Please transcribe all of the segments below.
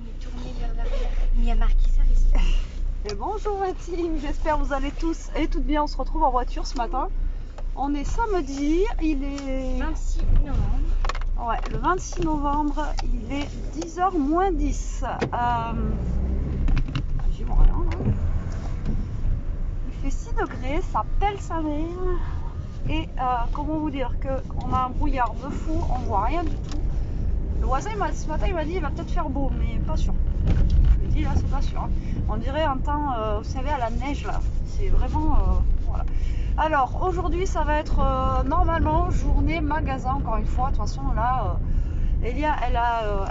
mais tournez vers l'arrière. Mais il y a marqué ça, j'espère. Et bonjour ma team, j'espère que vous allez tous et toutes bien. On se retrouve en voiture ce matin. On est samedi, il est 26 novembre. ouais, le 26 novembre, il est 10h moins 10. J'ai mon rien là. Il fait 6 degrés, ça pèle sa mère. Et comment vous dire qu'on a un brouillard de fou, on voit rien du tout. Le voisin ce matin il m'a dit il va peut-être faire beau, mais pas sûr. Je lui ai dit là c'est pas sûr. Hein. On dirait un temps, vous savez, à la neige là. C'est vraiment voilà. Alors aujourd'hui ça va être normalement journée magasin encore une fois. De toute façon là, Elia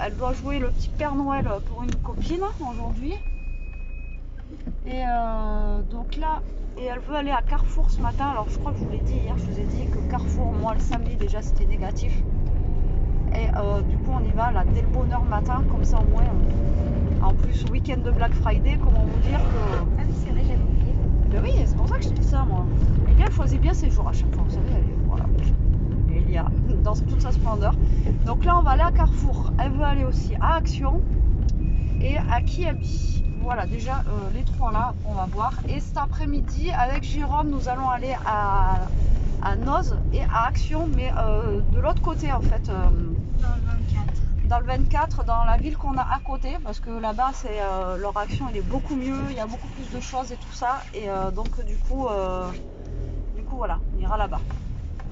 elle doit jouer le petit Père Noël pour une copine aujourd'hui. Et donc là, et elle veut aller à Carrefour ce matin. Alors je crois que je vous l'ai dit hier, je vous ai dit que Carrefour, moi le samedi déjà c'était négatif. Et du coup on y va là dès le bonne heure matin, comme ça au moins. En plus week-end de Black Friday, comment vous dire que... Ah oui, c'est vrai, j'avais oublié. Ben oui, c'est pour ça que je te dis ça moi. Et elle choisit bien ses jours à chaque fois, vous savez, voilà. Et il y a dans toute sa splendeur. Donc là on va aller à Carrefour. Elle veut aller aussi à Action et à Kiabi. Voilà, déjà les trois là, on va voir. Et cet après-midi, avec Jérôme, nous allons aller à Noz et à Action, mais de l'autre côté en fait. Dans le 24. Dans le 24, dans la ville qu'on a à côté, parce que là-bas, c'est leur Action, elle est beaucoup mieux, il y a beaucoup plus de choses et tout ça. Et donc du coup voilà, on ira là-bas.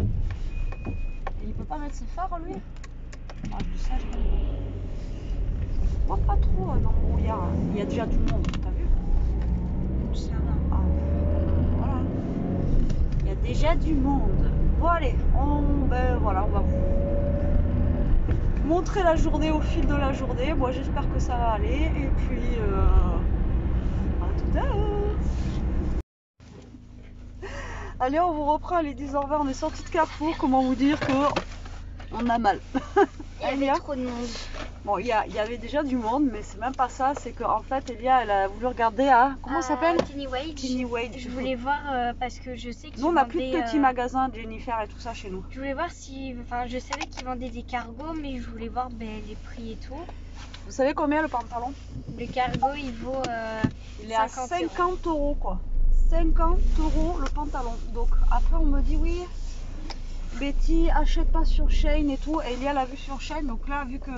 Et il peut pas mettre ses phares lui? Ah, je sais, je vois pas trop dans le brouillard. Il y a déjà du monde, t'as vu? Ça va. Ah, voilà. Il y a déjà du monde. Bon allez, ben voilà, on va vous montrer la journée au fil de la journée. Moi j'espère que ça va aller. Et puis à tout à l'heure. Allez, on vous reprend, il est 10h20, on est sorti de Carrefour. Comment vous dire que on a mal. Il y avait trop de monde. Bon, il y avait déjà du monde, mais c'est même pas ça. C'est qu'en fait, Elia, elle a voulu regarder à... Comment ça s'appelle? Tiny Wage. Tiny Wage. Je voulais voir parce que je sais qu'ils Nous, on n'a plus de vendaient, petits magasins Jennifer et tout ça chez nous. Je voulais voir si... Enfin, je savais qu'ils vendaient des cargos, mais je voulais voir les prix et tout. Vous savez combien le pantalon? Le cargo, il vaut il est à 50 euros quoi. 50 euros le pantalon. Donc après on me dit oui, Betty achète pas sur Shein et tout. Et Elia l'a vu sur Shein, donc là vu que...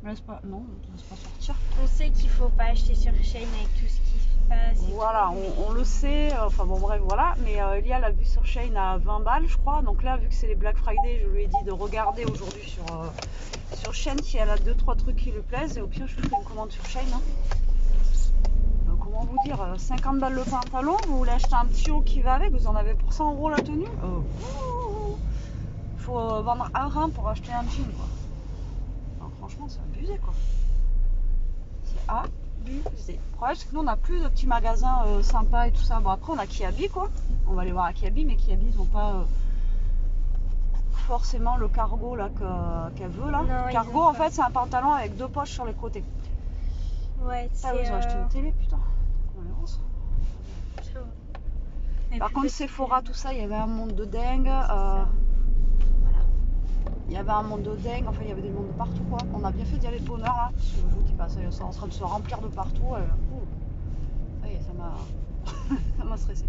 Laisse pas... Non, on ne laisse pas sortir. On sait qu'il faut pas acheter sur Shein avec tout ce qui se passe. Voilà, on le sait. Enfin bon bref voilà. Mais Elia l'a vu sur Shein à 20 balles je crois. Donc là vu que c'est les Black Friday, je lui ai dit de regarder aujourd'hui sur Shein si elle a 2-3 trucs qui lui plaisent. Et au pire je lui ferai une commande sur Shein. Hein. Comment vous dire, 50 balles le pantalon, vous voulez acheter un petit haut qui va avec, vous en avez pour 100 euros la tenue. Il faut vendre un rein pour acheter un jean quoi. Alors, franchement c'est abusé quoi. C'est abusé. Le problème c'est que nous on n'a plus de petits magasins sympas et tout ça. Bon après on a Kiabi quoi. On va aller voir à Kiabi, mais Kiabi ils n'ont pas forcément le cargo là qu'elle veut là. Non, Cargo en fait c'est un pantalon avec 2 poches sur les côtés. Ouais, Ah, ils ont acheté une télé putain. Par contre Sephora tout ça, il y avait un monde de dingue. Voilà. Il y avait un monde de dingue, enfin il y avait des mondes de partout quoi. On a bien fait d'y aller de bonne heure là, parce que je vous dis pas, ça est en train de se remplir de partout. Ça y est, ça m'a ça m'a stressé.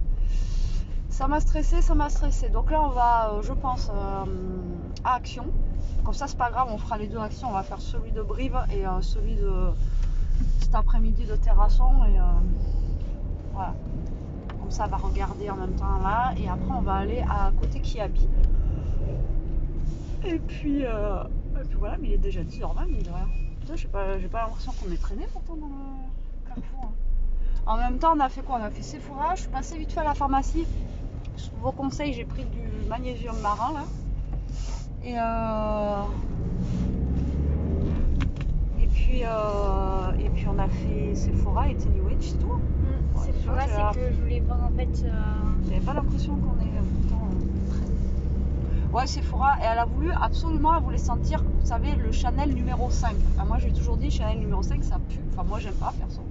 Ça m'a stressé. Donc là on va, je pense, à Action. Comme ça c'est pas grave, on fera les deux Actions. On va faire celui de Brive et celui de cet après-midi de Terrasson. Et voilà. Comme ça, on va regarder en même temps là. Et après, on va aller à côté Kiabi. Et puis voilà, mais il est déjà 10h20, mais rien. Putain, j'ai pas l'impression qu'on est traîné pourtant dans le Carrefour. Hein. En même temps, on a fait quoi? On a fait Sephora. Je suis passée vite fait à la pharmacie. Sous vos conseils, j'ai pris du magnésium marin là. Et puis on a fait Sephora et Tiny Wage, c'est tout. Sephora, c'est que je voulais voir en fait. J'avais pas l'impression qu'on est pourtant. Ouais, Sephora, et elle a voulu absolument, elle voulait sentir, vous savez, le Chanel numéro 5. Enfin, moi j'ai toujours dit Chanel numéro 5 ça pue. Enfin, moi j'aime pas perso.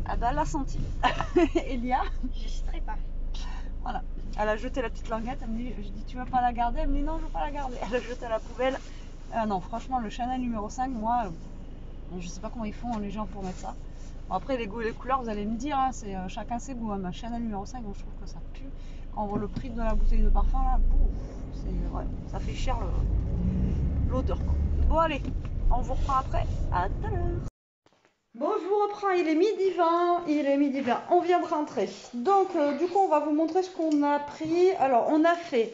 Ah ben elle l'a senti. Elia. Je citerai pas. Voilà. Elle a jeté la petite languette, elle me dit, je dis tu veux pas la garder? Elle me dit non, je veux pas la garder. Elle a jeté à la poubelle. Non, franchement, le Chanel numéro 5, moi, Donc, je sais pas comment ils font les gens pour mettre ça. Bon, après, les goûts et les couleurs, vous allez me dire, hein, c'est chacun ses goûts. Hein. Ma Chanel numéro 5, donc je trouve que ça pue. Quand on voit le prix de la bouteille de parfum, là, ouais, ça fait cher l'odeur. Bon, allez, on vous reprend après. À tout à l'heure. Bon, je vous reprends, il est midi 20, on vient de rentrer. Donc, du coup, on va vous montrer ce qu'on a pris. Alors, on a fait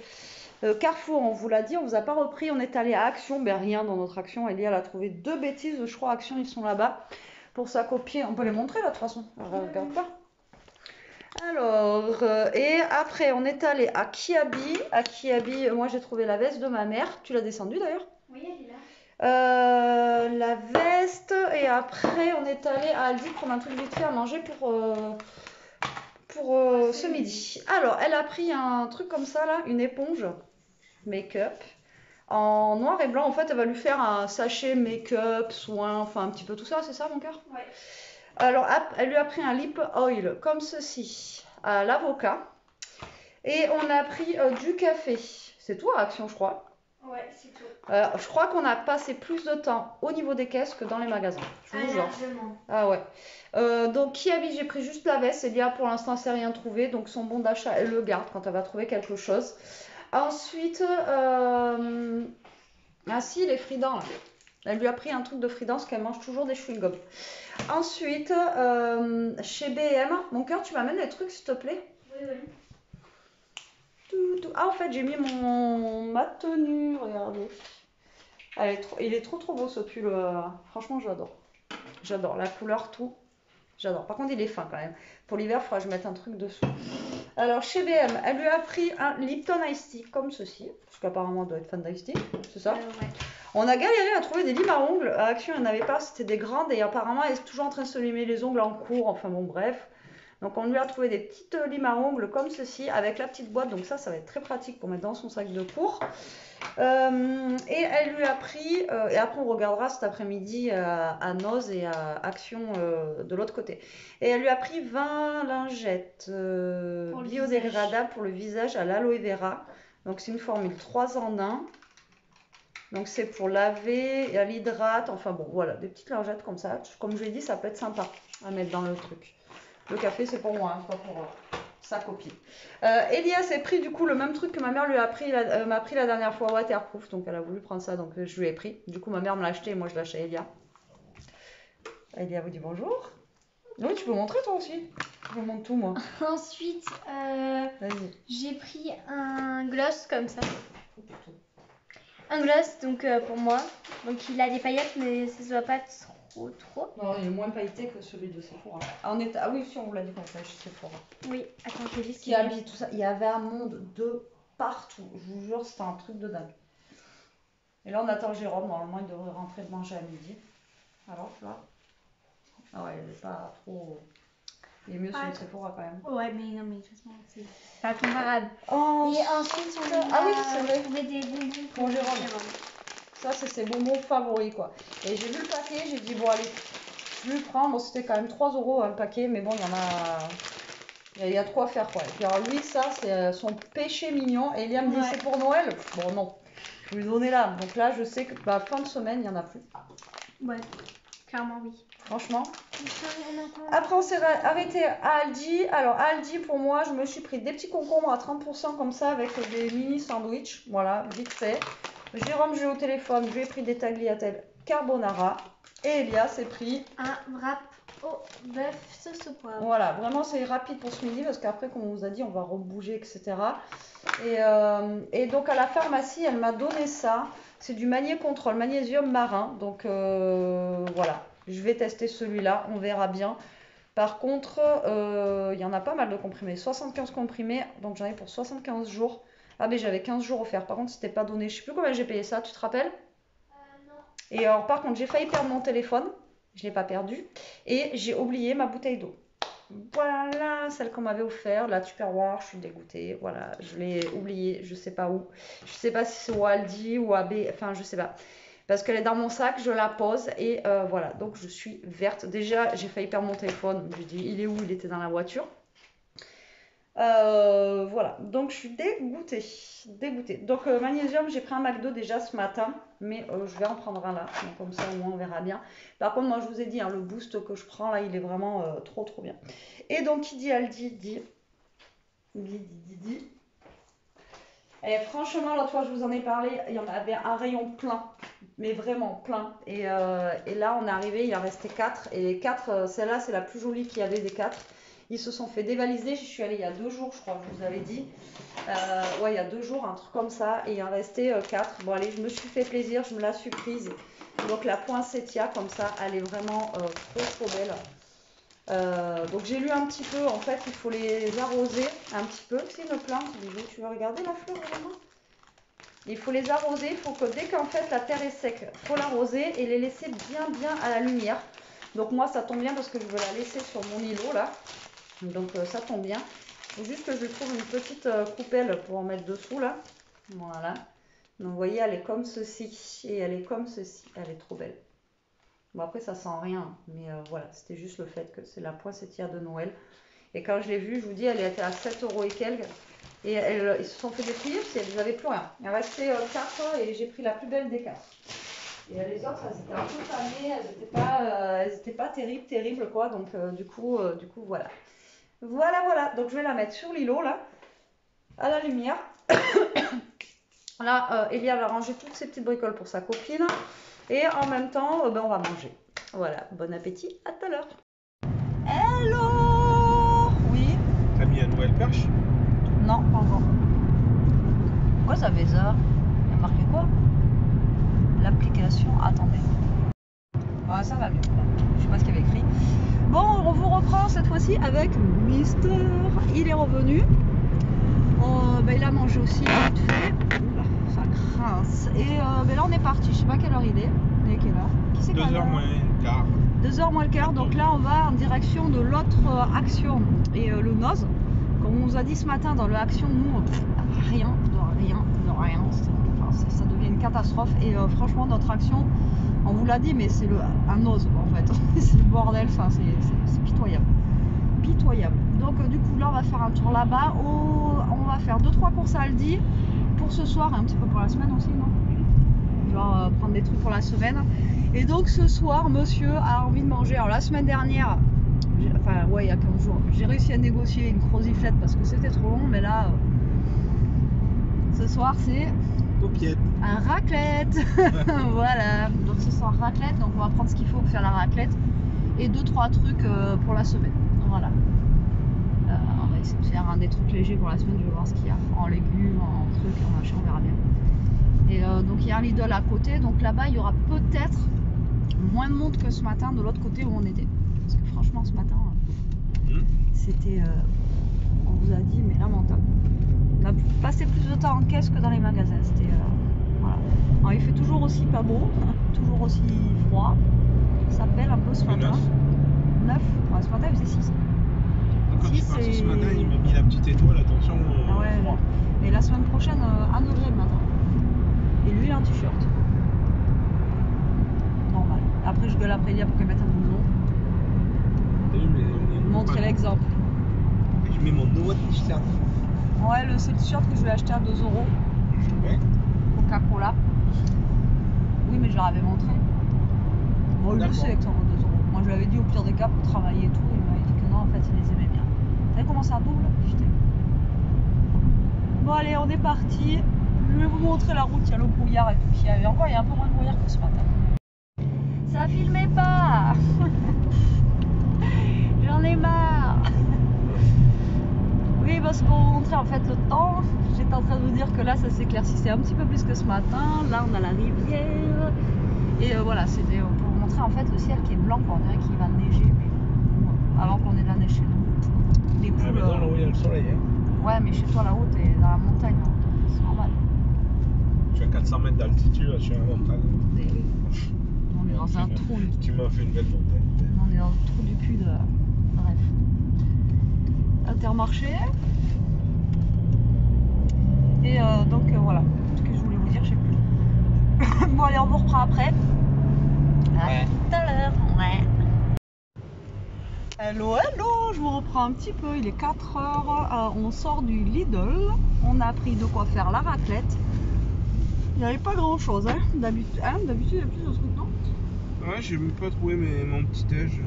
Carrefour, on vous l'a dit, on vous a pas repris, on est allé à Action, ben rien dans notre Action. Elia, elle a trouvé 2 bêtises, je crois, Action, ils sont là-bas. Pour sa copine, on peut les montrer là, de toute façon, regarde pas. Alors, et après, on est allé à Kiabi. À Kiabi, moi j'ai trouvé la veste de ma mère. Tu l'as descendue d'ailleurs? Oui, elle est là. La veste, et après on est allé à Aldi prendre un truc vite fait à manger pour ce midi. Alors elle a pris un truc comme ça là, une éponge make-up en noir et blanc. En fait elle va lui faire un sachet make-up, soin, enfin un petit peu tout ça, c'est ça mon cœur? Ouais. Alors elle lui a pris un lip oil comme ceci à l'avocat, et on a pris du café. C'est tout à Action je crois. Ouais, c'est tout. Je crois qu'on a passé plus de temps au niveau des caisses que dans les magasins. Je vous jure. Largement. Ah ouais. Donc Kiabi, j'ai pris juste la veste. Elia pour l'instant, elle s'est rien trouvé. Donc son bon d'achat, elle le garde quand elle va trouver quelque chose. Ensuite, ah si, les fridans là. Elle lui a pris un truc de fridans parce qu'elle mange toujours des chewing-gums. Ensuite, chez B&M, mon cœur, tu m'amènes des trucs s'il te plaît? Oui, oui. Ah, en fait, j'ai mis ma tenue, regardez. Il est trop beau ce pull. Franchement, j'adore. J'adore la couleur, tout. J'adore. Par contre, il est fin quand même. Pour l'hiver, il faudra que je mette un truc dessous. Alors, chez B&M, elle lui a pris un Lipton Ice Tea comme ceci. Parce qu'apparemment, elle doit être fan d'Ice Tea. C'est ça? Ouais. On a galéré à trouver des limes à ongles. À Action, il n'y en avait pas. C'était des grandes. Et apparemment, elle est toujours en train de se limer les ongles en cours. Enfin bon, bref. Donc, on lui a trouvé des petites limes à ongles comme ceci. Avec la petite boîte. Donc ça va être très pratique pour mettre dans son sac de cours. Et elle lui a pris, et après on regardera cet après-midi à Noz et à Action de l'autre côté. Et elle lui a pris 20 lingettes biodégradables pour le visage à l'aloe vera. Donc c'est une formule 3 en 1. Donc c'est pour laver et à l'hydrate. Enfin bon, voilà, des petites lingettes comme ça. Comme je l'ai dit, ça peut être sympa à mettre dans le truc. Le café, c'est pour moi, hein, pas pour sa copine. Elia s'est pris du coup le même truc que ma mère lui a pris m'a pris la dernière fois, waterproof. Donc elle a voulu prendre ça, donc je lui ai pris. Du coup, ma mère me l'a acheté et moi je l'ai acheté à Elia. Elia vous dit bonjour. Oui, tu peux montrer toi aussi. Je vous montre tout moi. Ensuite, Vas-y. j'ai pris un gloss comme ça. Un gloss donc pour moi. Donc il a des paillettes mais ça se voit pas trop. Non, il est moins pailleté que celui de Sephora. Ah oui, si on vous l'a dit qu'on fait chez Sephora. Oui, attends, je vais juste. Qui habille tout ça. Il y avait un monde de partout. Je vous jure, c'était un truc de dingue. Et là, on attend Jérôme. Normalement, il devrait rentrer de manger à midi. Alors, là. Ah ouais, il est pas trop. Il est mieux celui de Sephora quand même. Ouais, mais non, mais de toute façon, c'est pas comparable. Et ensuite, on a trouvé des bonbons pour Jérôme. Ça, c'est ses bonbons favoris, quoi. Et j'ai vu le paquet, j'ai dit, bon, allez, je vais le prendre. Bon, c'était quand même 3 € le paquet, mais bon, il y en a. Il y a de quoi faire, quoi. Et puis, alors, lui, ça, c'est son péché mignon. Et Elia me dit, c'est pour Noël? Bon, non. Je lui donnais là. Donc là, je sais que fin de semaine, il n'y en a plus. Ouais, clairement, oui. Franchement. Après, on s'est arrêté à Aldi. Alors, Aldi, pour moi, je me suis pris des petits concombres à 30% comme ça avec des mini sandwichs. Voilà, vite fait. Jérôme, j'ai au téléphone, je lui ai pris des tagliatelles carbonara. Et Elia s'est pris un wrap au bœuf sauce au poivre. Voilà, vraiment, c'est rapide pour ce midi parce qu'après, comme on vous a dit, on va rebouger, etc. Et donc, à la pharmacie, elle m'a donné ça. C'est du Control magnésium marin. Donc, voilà. Je vais tester celui-là, on verra bien. Par contre, il y en a pas mal de comprimés. 75 comprimés, donc j'en ai pour 75 jours. Ah, mais j'avais 15 jours offerts. Par contre, c'était pas donné. Je sais plus combien j'ai payé ça, tu te rappelles? Non. Et alors, par contre, j'ai failli perdre mon téléphone. Je l'ai pas perdu. Et j'ai oublié ma bouteille d'eau. Voilà, celle qu'on m'avait offert, la Tupperware, je suis dégoûtée. Voilà, je l'ai oubliée, je sais pas où. Je sais pas si c'est au Aldi ou à B, enfin, je sais pas. Parce qu'elle est dans mon sac, je la pose et voilà, donc je suis verte. Déjà, j'ai failli perdre mon téléphone. Je dis, il est où? Il était dans la voiture. Voilà, donc je suis dégoûtée. Donc magnésium, j'ai pris un McDo déjà ce matin, mais je vais en prendre un là, donc comme ça au moins on verra bien. Par contre, moi je vous ai dit, hein, le boost que je prends là, il est vraiment trop bien. Et donc qui dit Aldi dit. Et franchement, l'autre fois je vous en ai parlé, il y en avait un rayon plein, mais vraiment plein. Et là on est arrivé, il en restait 4. Et les 4, celle-là c'est la plus jolie qu'il y avait des 4. Ils se sont fait dévaliser, je suis allée il y a 2 jours, je crois, je vous avais dit. Ouais, il y a 2 jours, un truc comme ça, et il en restait 4. Bon allez, je me suis fait plaisir, je me la suis prise. Donc la poinsettia, comme ça, elle est vraiment trop belle. Donc j'ai lu un petit peu, en fait il faut les arroser un petit peu. C'est une plante, tu veux regarder la fleur vraiment? Il faut les arroser, il faut que dès qu'en fait la terre est sec, il faut l'arroser et les laisser bien à la lumière. Donc moi ça tombe bien parce que je veux la laisser sur mon îlot là. Donc ça tombe bien. Il faut juste que je trouve une petite coupelle pour en mettre dessous là. Voilà. Donc vous voyez, elle est comme ceci et elle est comme ceci. Elle est trop belle. Bon après ça sent rien, mais voilà, c'était juste le fait que c'est la poinsettia de Noël. Et quand je l'ai vue, je vous dis, elle était à 7 € et quelques. Et ils se sont fait déplier parce qu'elles n'avaient plus rien. Il en restait 4 et j'ai pris la plus belle des 4. Et les autres, elles étaient un peu fanées, elles n'étaient pas terribles quoi. Donc du coup voilà. Voilà. Donc je vais la mettre sur l'îlot là, à la lumière. Là, Elia va ranger toutes ses petites bricoles pour sa copine. Et en même temps, on va manger. Voilà, bon appétit, à tout à l'heure. Hello! Oui? T'as mis une nouvelle perche? Non, pas encore. Pourquoi ça fait ça? Il y a marqué quoi? L'application, attendez. Ah, ça va mieux. Je sais pas ce qu'il y avait écrit. Bon, on vous reprend cette fois-ci avec Mister. Il est revenu. Il a mangé aussi vite fait. Ça grince. Et là on est parti. Je sais pas quelle heure il est. Il est quelle heure? Qui c'est? 2h moins le quart. 2h moins le quart. Donc là on va en direction de l'autre action et le Noz. Comme on nous a dit ce matin dans le action, nous rien. Enfin, ça devient une catastrophe. Et franchement notre action, on vous l'a dit, mais c'est un Noz en fait. C'est le bordel. Enfin c'est pitoyable. Donc du coup là on va faire un tour là-bas. On va faire 2-3 courses à Aldi pour ce soir et un petit peu pour la semaine aussi, non? Genre prendre des trucs pour la semaine. Et donc ce soir monsieur a envie de manger. Alors la semaine dernière, il y a 15 jours, j'ai réussi à négocier une croziflette parce que c'était trop long, mais là ce soir c'est un raclette. Voilà, donc ce soir raclette, donc on va prendre ce qu'il faut pour faire la raclette et 2-3 trucs pour la semaine. Voilà. On va essayer de faire des trucs légers pour la semaine, je vais voir ce qu'il y a en légumes, en trucs, en machin, on verra bien. Et donc il y a un Lidl à côté, donc là-bas il y aura peut-être moins de monde que ce matin de l'autre côté où on était. Parce que franchement ce matin, c'était, on vous a dit, mais lamentable. On a passé plus de temps en caisse que dans les magasins, c'était, voilà. Alors il fait toujours aussi pas beau, toujours aussi froid, ça pèle un peu ce matin. 9, ouais, ce matin il faisait 6. Quand je suis parti ce matin, il m'a mis la petite étoile, attention. Ouais, et la semaine prochaine, 1 degré le matin. Et lui, il a un t-shirt. Normal. Après, je gueule après Elia pour qu'elle mette un blouson. Montrer l'exemple. Je mets mon nouveau t-shirt. Ouais, c'est le t-shirt que je vais acheter à 2 €. Ouais. Coca-Cola. Oui, mais je leur avais montré. Bon, il le sait que ça vaut 2 €. Moi, je lui avais dit au pire des cas pour travailler et tout. Il m'avait dit que non, en fait, il les aimait bien. Vous savez comment ça double? Putain. Bon, allez, on est parti. Je vais vous montrer la route. Il y a le brouillard et tout. Il y a un peu moins de brouillard que ce matin. Ça filmait pas. J'en ai marre. Oui, parce pour vous montrer en fait le temps, j'étais en train de vous dire que là ça s'éclaircissait un petit peu plus que ce matin. Là on a la rivière. Et voilà, c'était pour vous montrer en fait le ciel qui est blanc, on dirait qu'il va neiger, mais bon, avant qu'on ait de la neige chez nous. Les poules. Ah, mais non, là où il y a le soleil. Hein. Ouais, mais chez toi là-haut, t'es dans la montagne, c'est normal. Je suis à 400 mètres d'altitude, je suis à la montagne. Mais oui. On est dans un trou. Tu m'as fait une belle montagne. On est dans le trou du cul de. Bref. Intermarché. Et donc voilà. Ce que je voulais vous dire, je sais plus. Bon, allez, on vous reprend après. À tout à l'heure. Ouais. Hello, hello, je vous reprends un petit peu, il est 4h, on sort du Lidl, on a pris de quoi faire la raclette. Il n'y avait pas grand chose, hein. D'habitude il y a plus de trucs, non? Ouais, j'ai même pas trouvé mon petit déj.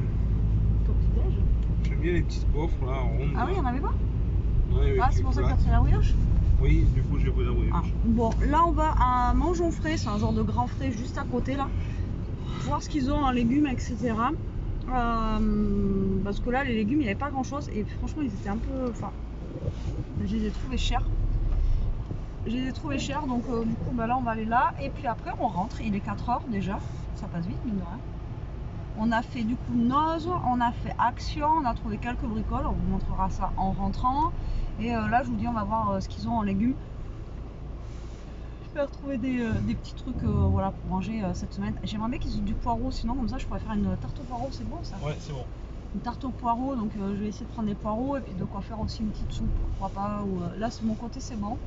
Ton petit déj? J'aime bien les petites gaufres là, rondes. Ah oui, il n'y en avait pas? Ouais, Ah, c'est pour ça que t'as pris la brioche? Oui, du coup j'ai pris la brioche. Ah. Bon, là on va à Mangeons Frais, c'est un genre de grand frais juste à côté là. Voir ce qu'ils ont en légumes, etc. Parce que là, les légumes, il n'y avait pas grand chose et franchement, ils étaient un peu. Enfin, je les ai trouvés chers. Donc du coup, bah, là, on va aller là et puis après, on rentre. Il est 4h déjà, ça passe vite, mine de rien. On a fait du coup Noz, on a fait Action, on a trouvé quelques bricoles, on vous montrera ça en rentrant. Et là, je vous dis, on va voir ce qu'ils ont en légumes. Retrouver des petits trucs voilà, pour manger cette semaine. J'aimerais bien qu'ils aient du poireau, sinon comme ça je pourrais faire une tarte au poireau, c'est bon ça? Ouais, c'est bon. Une tarte au poireau, donc je vais essayer de prendre des poireaux et puis de quoi faire aussi une petite soupe, pourquoi pas. Ou, là, c'est mon côté, c'est bon.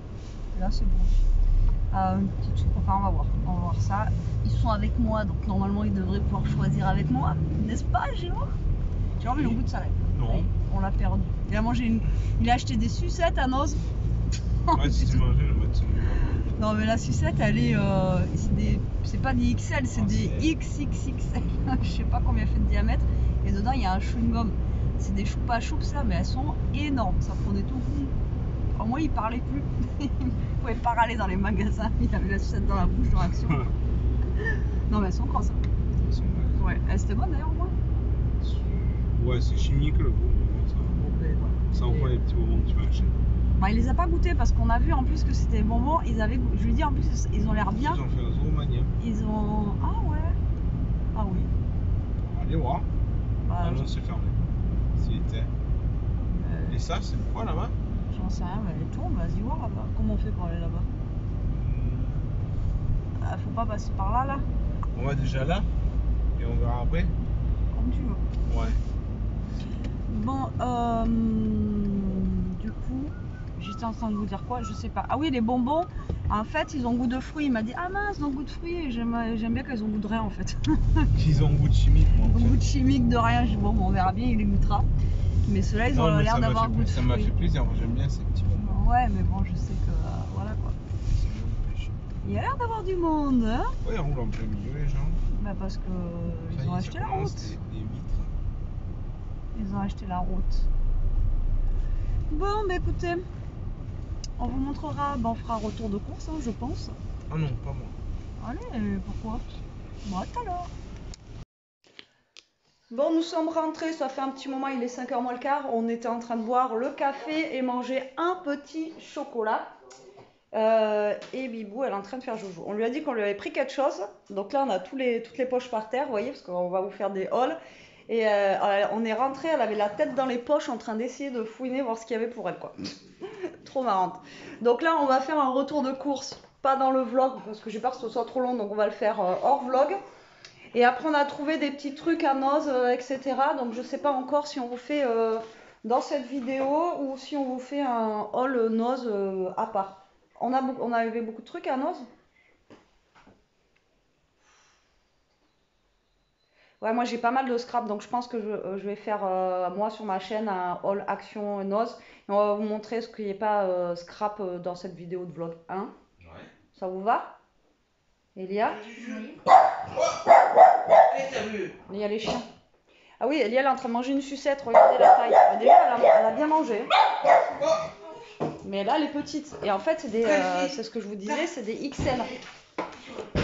Et là, c'est bon. Une petite soupe, enfin on va voir ça. Ils sont avec moi, donc normalement ils devraient pouvoir choisir avec moi, n'est-ce pas, Géo? J'ai envie le goût de salade. Non. Oui, on l'a perdu. Il a acheté des sucettes à Noz. Ouais, si tu mangeais le matin. Non mais la sucette elle est c'est pas des XL, c'est des XXXL. Je sais pas combien elle fait de diamètre. Et dedans il y a un chewing gum. C'est des choupa choups là, mais elles sont énormes. Ça prenait tout. Au moins il parlait plus. Il pouvait pas râler dans les magasins. Il avait la sucette dans la bouche dans Action. Non mais elles sont grosses. Ouais, elles étaient bonnes d'ailleurs au moins. Ouais, c'est chimique le goût. Ça envoie les petits bonbons que tu vas acheter. Bah, il les a pas goûtés parce qu'on a vu en plus que c'était des bonbons. Je lui ai dit en plus ils ont l'air bien. Ils ont fait un Zoromania. Ils ont. Ah ouais. Ah oui. On va aller voir. Bah, Ah non, c'est fermé. S'il était. Et ça, c'est quoi là-bas? J'en sais rien, mais elle tourne, vas-y voir là-bas. Comment on fait pour aller là-bas? Faut pas passer par là, là. On va déjà là et on verra après. Comme tu veux. Ouais. Bon, du coup, j'étais en train de vous dire quoi? Je sais pas. Ah oui, les bonbons, en fait, ils ont goût de fruits. Il m'a dit, ah mince, ils ont goût de fruits. J'aime bien qu'ils ont goût de rien en fait. Ils ont goût de chimique. Ils ont goût de chimique, de rien. Je dis, bon, on verra bien, il les goûtera. Mais ceux-là, ils ont l'air d'avoir goût de fruits. Ça m'a fait plaisir, moi j'aime bien ces petits bonbons. Ouais, mais bon, je sais que voilà quoi. Il y a l'air d'avoir du monde, hein? Ouais, ils roulent en plein milieu les gens. Bah parce que ils ont acheté la route. Des vitres. Ils ont acheté la route. Bon, bah écoutez, on vous montrera, bah, on fera un retour de course, hein, je pense. Ah non, pas moi. Allez, pourquoi? Bon, à tout à l'heure. Bon, nous sommes rentrés, ça fait un petit moment, il est 5h moins le quart. On était en train de boire le café et manger un petit chocolat. Et Bibou, elle est en train de faire joujou. On lui a dit qu'on lui avait pris quelque chose. Donc là, on a toutes les poches par terre, vous voyez, parce qu'on va vous faire des hauls. Et on est rentré, elle avait la tête dans les poches en train d'essayer de fouiner, voir ce qu'il y avait pour elle, quoi. Trop marrante. Donc là, on va faire un retour de course. Pas dans le vlog, parce que j'ai peur que ce soit trop long, donc on va le faire hors vlog. Et après, on a trouvé des petits trucs à Noz, etc. Donc je sais pas encore si on vous fait dans cette vidéo ou si on vous fait un haul Noz à part. On avait beaucoup de trucs à Noz. Ouais, moi j'ai pas mal de scrap, donc je pense que je vais faire moi sur ma chaîne un haul Action Noz. Et on va vous montrer ce qu'il n'y a pas scrap dans cette vidéo de vlog 1. Ouais. Ça vous va? Elia? Oui. Il y a les chiens. Ah oui, Elia elle est en train de manger une sucette, regardez la taille. Déjà elle a bien mangé. Mais là elle est petite. Et en fait c'est ce que je vous disais, c'est des XL.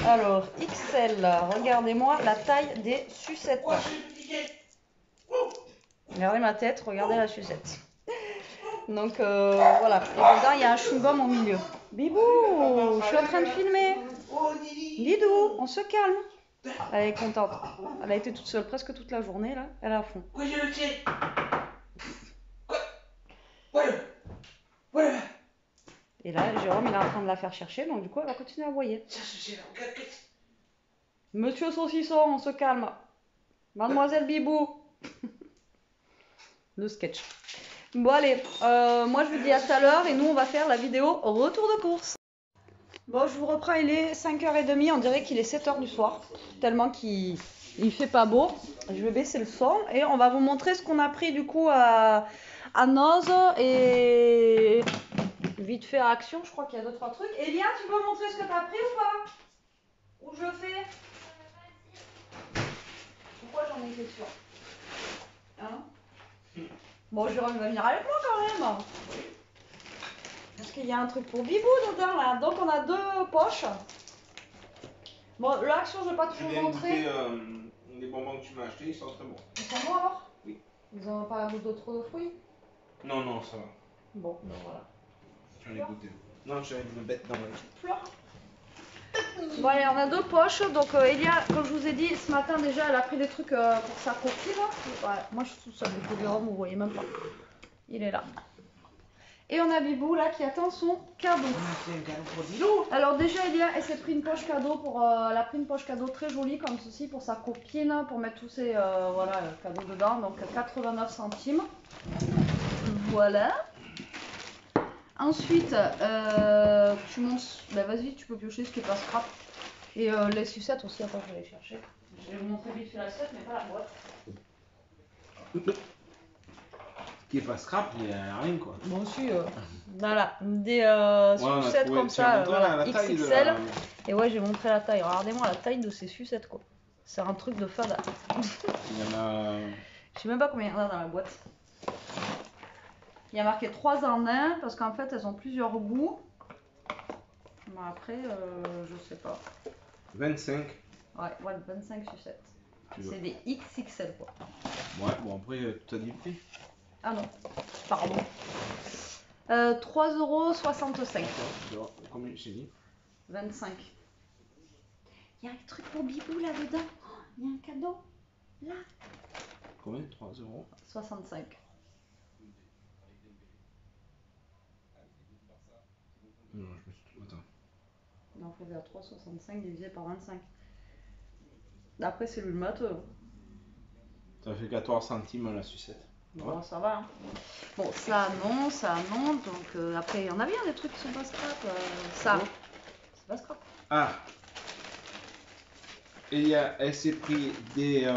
Alors, XL, regardez-moi la taille des sucettes. Regardez ma tête, regardez la sucette. Donc voilà, et dedans il y a un chewing-gum au milieu. Bibou, je suis en train de filmer. Lidou, on se calme. Elle est contente. Elle a été toute seule presque toute la journée là, elle est à fond. Et là, Jérôme, il est en train de la faire chercher, donc du coup, elle va continuer à aboyer. Monsieur Saucisson, on se calme. Mademoiselle Bibou. Le sketch. Bon, allez, moi je vous dis à tout à l'heure et nous, on va faire la vidéo retour de course. Bon, je vous reprends, il est 5h30, on dirait qu'il est 7h du soir, tellement qu'il Il fait pas beau. Je vais baisser le son et on va vous montrer ce qu'on a pris du coup à Noz et vite fait à Action. Je crois qu'il y a 2-3 trucs. Elia, tu peux montrer ce que t'as pris ou pas? Ou je fais? Pourquoi j'en étais sûre? Hein? Bon, Jérôme va venir avec moi quand même. Parce qu'il y a un truc pour Bibou dedans là. Donc on a 2 poches. Bon, l'action, je vais pas tout vous montrer. Les bonbons que tu m'as achetés, ils sont très bons. Ils sont bons alors? Oui. Ils ont pas goût d'autres fruits? Non, non, ça va. Bon, ben voilà. J'en ai goûté. Non, j'avais une bête dans ma vie. Fleur. Bon allez, on a 2 poches. Donc Elia, comme je vous ai dit, ce matin déjà, elle a pris des trucs pour sa copine. Ouais, moi je suis tout seul, le Jérôme, vous voyez même pas. Il est là. Et on a Bibou là qui attend son cadeau. C'est un cadeau pour Dilo. Alors déjà Elia, elle s'est pris une poche cadeau elle a pris une poche cadeau très jolie comme ceci pour sa copine, pour mettre tous ses voilà, cadeaux dedans, donc 89 centimes. Voilà. Ensuite, tu montes, bah vas-y, tu peux piocher ce qui est pas scrap. Et les sucettes aussi, attends, je vais les chercher. Je vais vous montrer vite fait la sucette, mais pas la boîte. Qui est pas scrap, il n'y a rien quoi. Bon aussi, voilà, des sucettes comme tu ça, as voilà, la taille de XXL. la- Et ouais, j'ai montré la taille. Regardez-moi la taille de ces sucettes quoi. C'est un truc de fada. Il y en a. Je sais même pas combien il y en a dans la boîte. Il y a marqué 3 en 1 parce qu'en fait elles ont plusieurs goûts. Mais après, je sais pas. 25. Ouais, 25 sucettes. Tu veux. C'est des XXL quoi. Ouais, bon après, tu as dit le prix. Ah non, pardon. 3,65 €. Combien j'ai dit? 25. Il y a un truc pour Bibou là-dedans. Oh, il y a un cadeau. Là. Combien? 3 €? 65. Non, je me suis. Attends. Non, faut faire 3,65 divisé par 25. Après, c'est lui le matheux. Ça fait 14 centimes la sucette. Bon, ça va. Hein. Bon, ça non. Donc après, il y en a bien des trucs qui sont pas scrap. Ça, Oh. c'est pas scrap. Ah. Et elle s'est pris des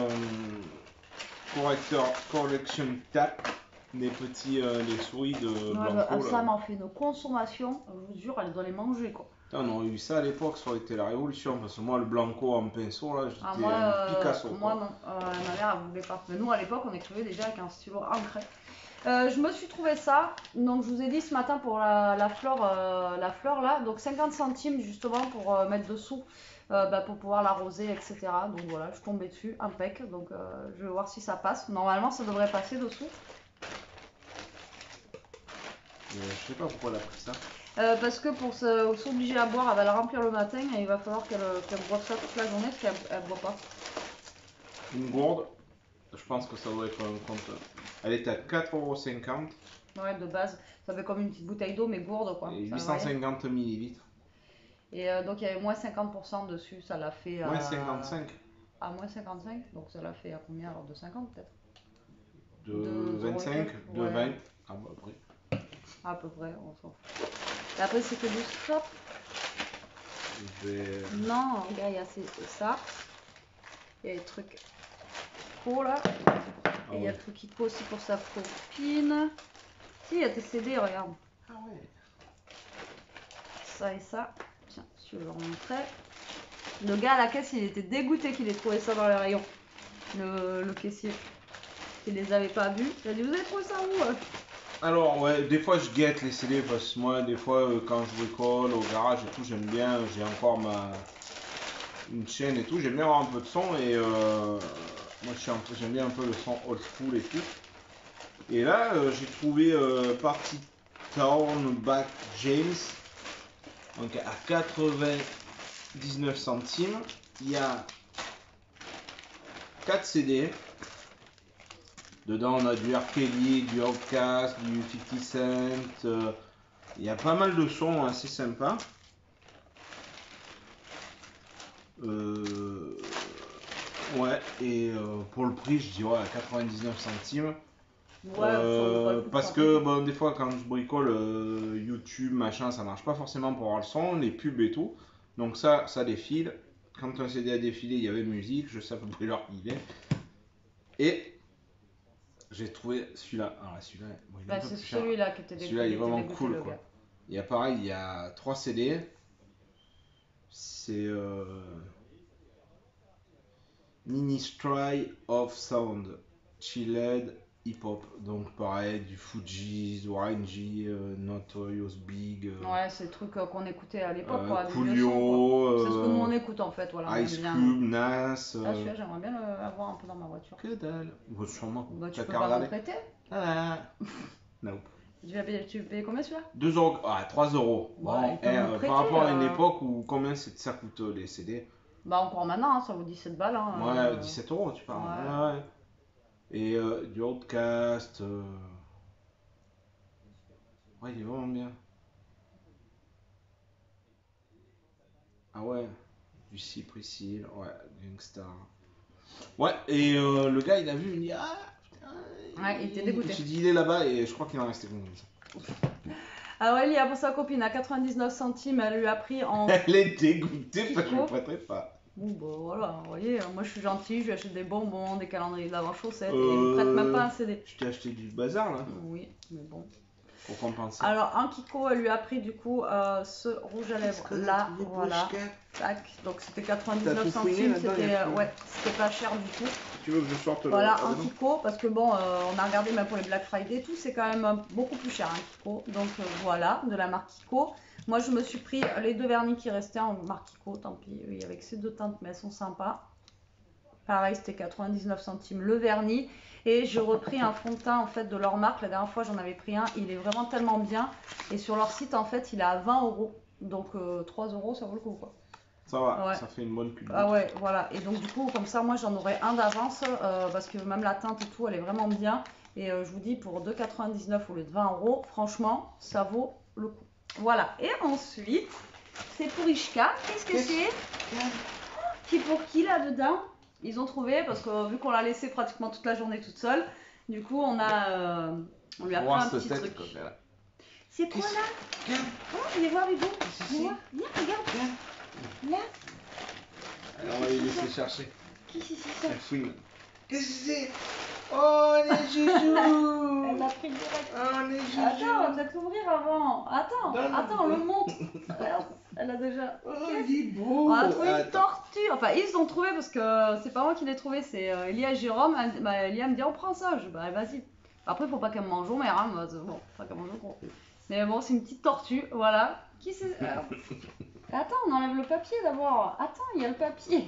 correcteurs Collection Tap, des petits les souris de Blanco. Ça m'en fait une consommation. Je vous jure, elle doit les manger quoi. Putain, on aurait eu ça à l'époque, ça aurait été la révolution. Parce que moi, le Blanco en pinceau, là, j'étais moi, un Picasso. Moi quoi. non, ma mère elle voulait pas. Mais nous à l'époque on écrivait déjà avec un stylo encré. Je me suis trouvé ça, donc je vous ai dit ce matin pour la fleur là, donc 50 centimes justement pour mettre dessous, pour pouvoir l'arroser, etc. Donc voilà, je suis tombée dessus, impec, donc je vais voir si ça passe. Normalement ça devrait passer dessous. Je sais pas pourquoi elle a pris ça. Parce que pour s'obliger à boire, elle va la remplir le matin et il va falloir qu'elle boive ça toute la journée parce qu'elle boit pas. Une gourde, je pense que ça doit être un compte. Elle est à 4,50 €. Ouais, de base, ça fait comme une petite bouteille d'eau mais gourde quoi. Et Ça, 850 millilitres. Et donc il y avait moins 50% dessus, ça l'a fait à... Moins 55. À moins 55, donc ça l'a fait à combien alors? De 50 peut-être? De De 25, de ouais. 20. Ah bah après. À peu près, on s'en fout. Et après c'est que du scrap. Je vais. Non, regarde, il y a ça. Il y a les trucs pro là. Et il y a le truc Ico aussi pour sa copine. Si, il y a tes CD, regarde. Ah ouais. Ça et ça. Tiens, si je veux leur montrer. Le gars à la caisse, il était dégoûté qu'il ait trouvé ça dans les rayons. Le caissier. Il les avait pas vus. Il a dit, vous avez trouvé ça où Alors ouais, des fois je guette les CD parce que moi des fois quand je bricole au garage et tout, j'aime bien, j'ai encore une chaîne et tout, j'aime bien avoir un peu de son et moi j'aime bien un peu le son old school et tout. Et là j'ai trouvé Party Town Back James, donc à 99 centimes, il y a 4 CD. Dedans, on a du R. Kelly, du Outkast, du 50 Cent. Il y a pas mal de sons assez sympas. Ouais, et pour le prix, je dirais à 99 centimes. Ouais, parce que bon, des fois, quand je bricole YouTube, machin, ça marche pas forcément pour avoir le son, les pubs et tout. Donc ça défile. quand un CD a défilé, il y avait musique, je sais à peu près l'heure qu'il est. Et j'ai trouvé celui-là. Alors celui-là, bon, il est un peu c'est plus cher. celui-là qui était dégoûté. Celui-là, il est vraiment dégoûté, cool, le quoi. gars. Il y a pareil, il y a 3 CD. C'est Ministry of Sound, Chilled Hip Hop. Donc pareil, du Fugees, Warren G, Notorious Big, Ouais, c'est le truc qu'on écoutait à l'époque, quoi. du vieux son, quoi. Coolio, C'est ce que nous on écoute en fait, voilà. on Ice aime bien. Cube, Nas. Ah, celui-là, j'aimerais bien l'avoir un peu dans ma voiture. Que dalle. Bon, sûrement. Bah, tu T'as peux qu'à pas m'en regarder. prêter. Ah, nope. Tu payes combien celui-là? 2 euros, 3 euros. Ouais, Bon, ils peuvent me prêter, par rapport à une époque où combien ça coûte les CD? Bah, encore maintenant, hein, ça vaut 17 balles. Hein, Ouais, 17 euros, tu parles. ouais. Ouais. Et du Outcast. Ouais, il est vraiment bien. Ah ouais, du Cypress Hill, ouais, Gangstar. Ouais, et le gars, il a vu, il dit ah putain. Ouais, il était dégoûté. J'ai dit il est là-bas et je crois qu'il en restait comme ça. Alors, il y a pour sa copine à 99 centimes, elle lui a pris en. Elle est dégoûtée parce que je Kiko. ne prêterai pas. Bon, bah voilà, vous voyez, moi je suis gentille, je lui achète des bonbons, des calendriers d'avant chaussettes et il me prête même pas un CD. Je t'ai acheté du bazar là, Oui, mais bon. pour compenser. Alors, un Kiko, elle lui a pris du coup ce rouge à lèvres là, voilà. Tac, donc c'était 99 T'as tout fouillé centimes, là-dedans, c'était il y a tout. ouais, c'était pas cher du tout. Tu veux que je sorte Voilà, le un Kiko, parce que bon, on a regardé même pour les Black Friday et tout, c'est quand même beaucoup plus cher un Kiko. Donc voilà, de la marque Kiko. Moi, je me suis pris les 2 vernis qui restaient en marque Kiko, tant pis, oui, avec ces 2 teintes, mais elles sont sympas. Pareil, c'était 99 centimes le vernis. Et j'ai repris un fond de teint en fait de leur marque. La dernière fois, j'en avais pris un. Il est vraiment tellement bien. Et sur leur site, en fait, il est à 20 euros. Donc 3 euros, ça vaut le coup, quoi. Ça va, Ouais. ça fait une bonne culbute. Ah ouais, voilà. Et donc du coup, comme ça, moi, j'en aurais un d'avance. Parce que même la teinte et tout, elle est vraiment bien. Et je vous dis, pour 2,99 au lieu de 20 euros, franchement, ça vaut le coup. Voilà. Et ensuite, c'est pour Ishka. Qu'est-ce que c'est? Qui pour qui là-dedans? Ils ont trouvé, parce que vu qu'on l'a laissé pratiquement toute la journée toute seule, du coup on lui a pris un petit truc. C'est quoi là? Oh, viens voir Hugo. Viens voir. Viens, regarde. Là. Alors on va les laisser chercher. Qu'est-ce que c'est ça? Elle fouille. Qu'est-ce que c'est? Oh les joujoux. Elle l'a pris direct. Oh les joujoux. Attends, on va peut-être l'ouvrir avant. Attends, on le montre. Regarde, elle a déjà. Oh il est beau. On a trouvé une tortue. Enfin, ils l'ont trouvé parce que c'est pas moi qui l'ai trouvé, c'est Elia et Jérôme. Elia me dit on prend ça. Je dis bah vas-y. Après, faut pas qu'elle me mange au mer. Hein. Bon, pas qu'elle mange au gros. Mais bon, c'est une petite tortue. Voilà. Qui c'est? Attends, on enlève le papier d'abord. Attends, il y a le papier.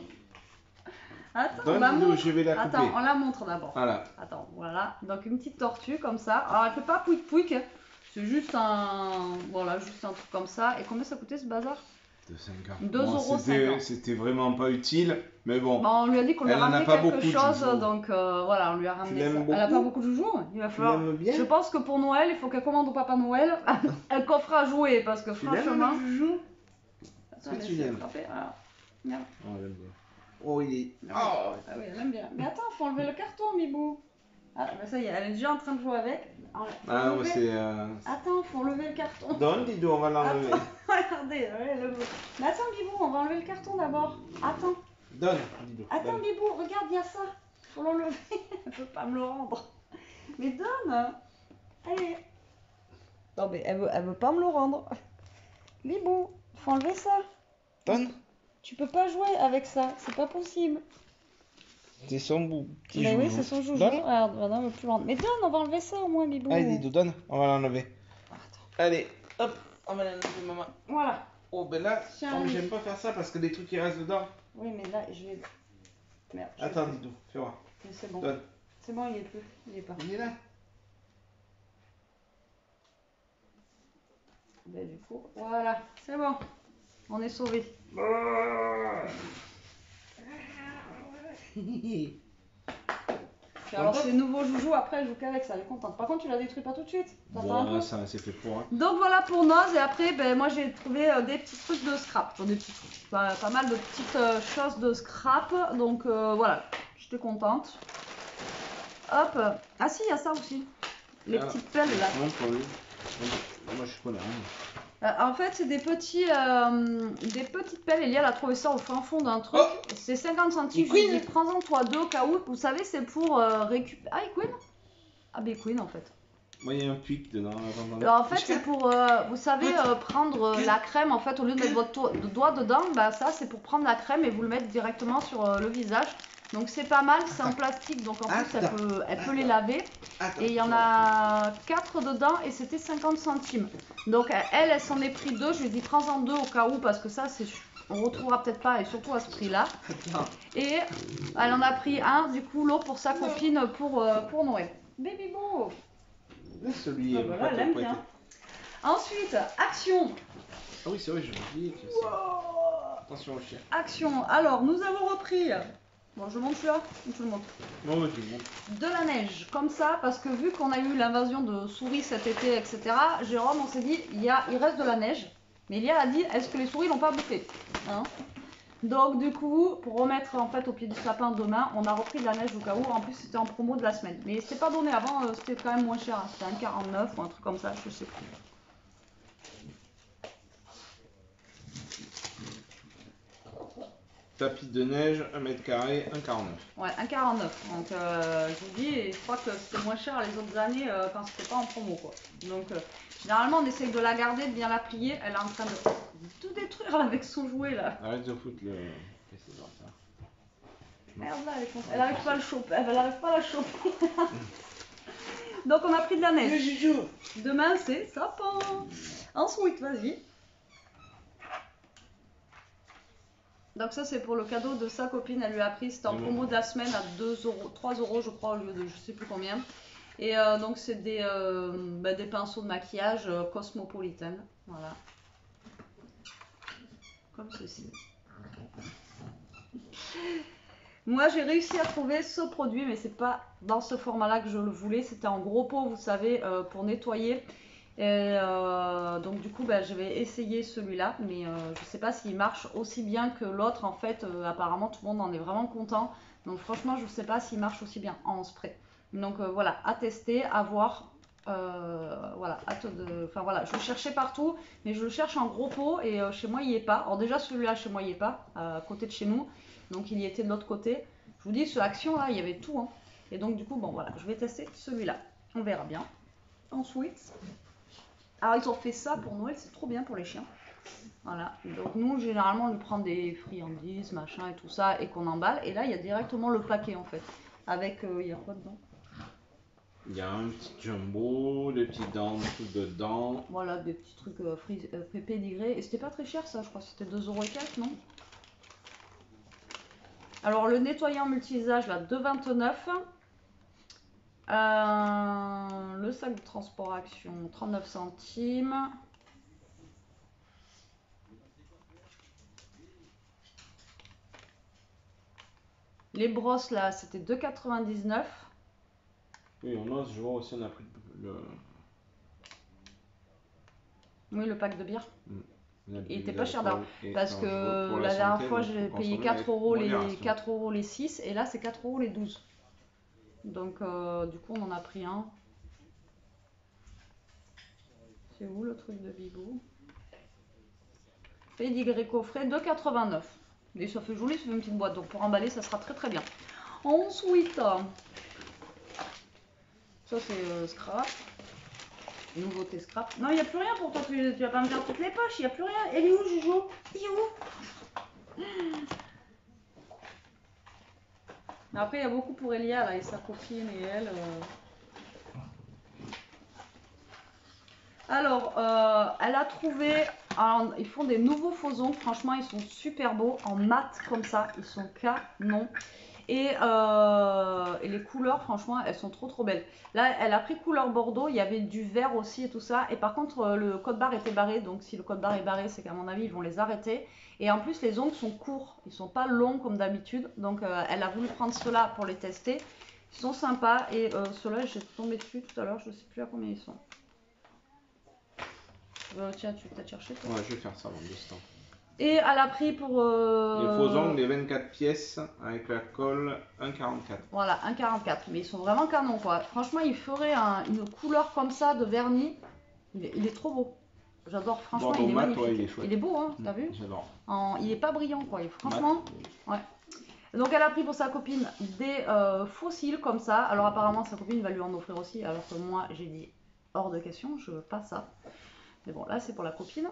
Attends, on la montre. Je vais la couper. Attends, on la montre d'abord. Voilà. Attends, voilà. Donc une petite tortue comme ça. Alors elle fait pas pouic pouic. C'est juste un. Voilà, juste un truc comme ça. Et combien ça coûtait ce bazar? De 5 €. Bon, c'était vraiment pas utile, mais bon. Bon, on lui a dit qu'on lui Elle en a ramenait pas quelque beaucoup de chose, joujoux. donc voilà, on lui a ramené ça. l'aimes Elle a pas beaucoup beaucoup de joujoux. Il va falloir. l'aimes bien? Je pense que pour Noël, il faut qu'elle commande au Papa Noël un coffre à jouer parce que Tu l'aimes franchement. le joujou? Attends, que tu l'aimes? Voilà. Merde. Oh, elle aime bien. Oh, il est. Ah oui, elle aime bien. Mais attends, faut enlever le carton, Mibou. Ah, bah ça y est, elle est déjà en train de jouer avec. Faut Ah, ouais, enlever. c'est. Attends, faut enlever le carton. Donne, Didou, on va l'enlever. Regardez, ouais, le beau. Mais attends, Bibou, on va enlever le carton d'abord. Attends, Donne, Didou. attends, donne. Bibou, regarde, il y a ça. Faut l'enlever. Elle peut pas me le rendre. Mais donne. Allez. Non, mais elle veut pas me le rendre. Bibou, faut enlever ça. Donne. Tu peux pas jouer avec ça, c'est pas possible. C'est son petit Mais joujou. oui, c'est son joujou. Donne. Regarde, maintenant, elle veut plus le rendre. Mais donne, on va enlever ça au moins, Bibou. Allez, Didou, donne. On va l'enlever. Attends. Allez, hop, on va l'enlever, maman. Voilà. Oh, ben là, Tiens. j'aime pas faire ça parce que des trucs qui restent dedans. Oui, mais là, je vais. Merde. Attends, Didou, fais voir. Mais c'est bon. Donne. C'est bon, il est plus. Il est pas. Il est là. Ben, du coup, voilà, c'est bon. On est sauvés. Alors, ces nouveaux joujoux, après, elle joue qu'avec ça, elle est contente. Par contre, tu la détruis pas tout de suite. T'attends un peu. Bon, ça, c'est fait pour. Hein. Donc voilà pour Noz. Et après, ben, moi, j'ai trouvé des petits trucs de scrap. Enfin, des petits trucs. Pas mal de petites choses de scrap. Donc voilà, j'étais contente. Hop. Ah si, il y a ça aussi. Les petites pelles là. Non, pas lui. Moi, je suis pas là. En fait, c'est des petites pelles. Elia, elle a trouvé ça au fin fond d'un truc. Oh, c'est 50 centimes. Je lui ai dit, prends-en toi 2 au cas où. Vous savez, c'est pour récupérer. Ah, Equine. Ah, bah Equine en fait. Moi, il y a un pic dedans. Alors, en fait, c'est pour, vous savez, prendre la crème. En fait, au lieu de mettre votre doigt dedans, bah ça, c'est pour prendre la crème et vous le mettre directement sur le visage. Donc, c'est pas mal. C'est en plastique, donc en plus, elle peut les laver. Et il y en a 4 dedans et c'était 50 centimes. Donc, elle s'en est pris 2. Je lui ai dit, prends-en 2 au cas où, parce que ça, on retrouvera peut-être pas, et surtout à ce prix-là. Et elle en a pris un, du coup, l'autre pour sa copine pour Noël. Baby beau. Celui Ah, voilà, elle aime bien. Ensuite, action. Ah oui, c'est vrai, je l'ai oublié. Attention au chien. Action. Alors, nous avons repris. Bon, je monte celui-là ou je le montre. Non, mais je le montre. De la neige, comme ça, parce que vu qu'on a eu l'invasion de souris cet été, etc., Jérôme, on s'est dit, il reste de la neige. Mais Elia a dit, est-ce que les souris l'ont pas bouffé, hein? Donc du coup, pour remettre en fait au pied du sapin demain, on a repris de la neige au cas où. En plus, c'était en promo de la semaine. Mais c'était pas donné avant, c'était quand même moins cher. Hein. C'était 1,49 ou un truc comme ça, je sais plus. Tapis de neige, 1 mètre carré, 1,49. Ouais, 1,49. Donc je vous dis, je crois que c'était moins cher les autres années quand c'était pas en promo quoi. Donc généralement on essaye de la garder, de bien la plier. Elle est en train de tout détruire là, avec son jouet là. Arrête de foutre le PC dans ça. Merde là, elle arrive pas à le choper. Elle arrive pas à la choper. Donc on a pris de la neige. Demain c'est sapin. Ensuite, vas-y. Donc ça c'est pour le cadeau de sa copine, elle lui a pris, c'était en promo de la semaine à 2 €, 3 € je crois au lieu de je sais plus combien. Et donc c'est des pinceaux de maquillage Cosmopolitan, voilà. Comme ceci. Moi j'ai réussi à trouver ce produit mais c'est pas dans ce format là que je le voulais, c'était en gros pot vous savez pour nettoyer. Et donc du coup je vais essayer celui-là mais je sais pas s'il marche aussi bien que l'autre en fait apparemment tout le monde en est vraiment content donc franchement je sais pas s'il marche aussi bien en spray donc voilà à tester à voir voilà enfin voilà je le cherchais partout mais je le cherche en gros pot et chez moi il y est pas. Alors déjà celui-là chez moi il y est pas à côté de chez nous donc il y était de l'autre côté. Je vous dis ce Action là il y avait tout hein. Et donc du coup bon voilà je vais tester celui-là, on verra bien. Ensuite alors ils ont fait ça pour Noël, c'est trop bien pour les chiens. Voilà, donc nous généralement on lui prend des friandises, machin et tout ça et qu'on emballe. Et là il y a directement le paquet en fait. Avec, il y a quoi dedans? Il y a un petit jumbo, des petits dents tout dedans. Voilà, des petits trucs pédigrés. Et c'était pas très cher ça, je crois que c'était 2 € et quelques, non? Alors le nettoyant multi-usage là, 2,29 €. Le sac de transport Action 39 centimes. Les brosses là c'était 2,99 €. Oui on ose, je vois aussi on a pris le... Oui le pack de bière. Il était pas cher d'alcool. parce que la dernière fois j'ai payé 4 € les 6 et là c'est 4 € les 12. Donc du coup on en a pris un. C'est où le truc de Bibou? Pédigré coffret 2,89 €. Et ça fait joli, ça fait une petite boîte. Donc pour emballer ça sera très très bien. Ensuite, ça c'est scrap. Nouveauté scrap. Non, il n'y a plus rien pour toi, tu vas pas me faire toutes les poches, il n'y a plus rien. Elle est où, Juju? Il est où? Après, il y a beaucoup pour Elia, là, et sa copine et elle. Alors, elle a trouvé, ils font des nouveaux faux ongles, franchement, ils sont super beaux, en mat comme ça, ils sont canon. Et les couleurs, franchement, elles sont trop trop belles. Là, elle a pris couleur bordeaux, il y avait du vert aussi et tout ça. Et par contre, le code barre était barré. Donc si le code barre est barré, c'est qu'à mon avis, ils vont les arrêter. Et en plus, les ongles sont courts. Ils sont pas longs comme d'habitude. Donc elle a voulu prendre ceux-là pour les tester. Ils sont sympas. Et ceux-là, j'ai tombé dessus tout à l'heure. Je sais plus à combien ils sont. Tiens, tu t'as cherché toi? Ouais, je vais faire ça dans 2 temps. Et elle a pris pour... Les faux ongles, les 24 pièces avec la colle, 1,44 €. Voilà, 1,44 €. Mais ils sont vraiment canons quoi. Franchement, il ferait une couleur comme ça de vernis. Il est trop beau. J'adore, franchement, Bordeaux il est mat, magnifique. ouais, il est chouette. Il est beau, hein, t'as vu? J'adore. Il est pas brillant, quoi. Franchement, ouais. Donc elle a pris pour sa copine des fossiles comme ça. Alors apparemment sa copine va lui en offrir aussi, alors que moi j'ai dit hors de question, je veux pas ça. Mais bon, là c'est pour la copine.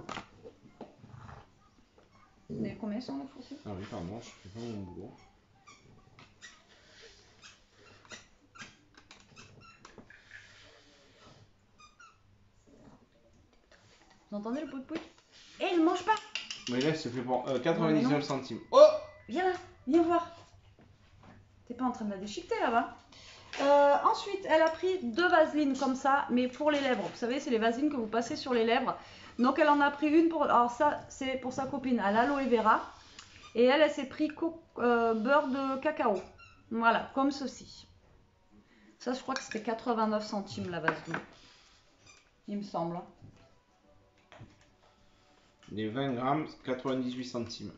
Et combien sont les fossiles? Ah oui, pardon, je fais pas mon boulot. Vous entendez le pouic-pouic? Et il mange pas! Mais là c'est fait pour 99 centimes. Oh! Viens là, viens voir. T'es pas en train de la déchiqueter là-bas? Ensuite, elle a pris 2 vaselines comme ça, mais pour les lèvres. Vous savez, c'est les vaselines que vous passez sur les lèvres. Donc, elle en a pris une pour. Alors, ça, c'est pour sa copine à l'aloe vera. Et elle s'est pris beurre de cacao. Voilà, comme ceci. Ça, je crois que c'était 89 centimes la vaseline. Il me semble. Les 20 grammes, 98 centimes.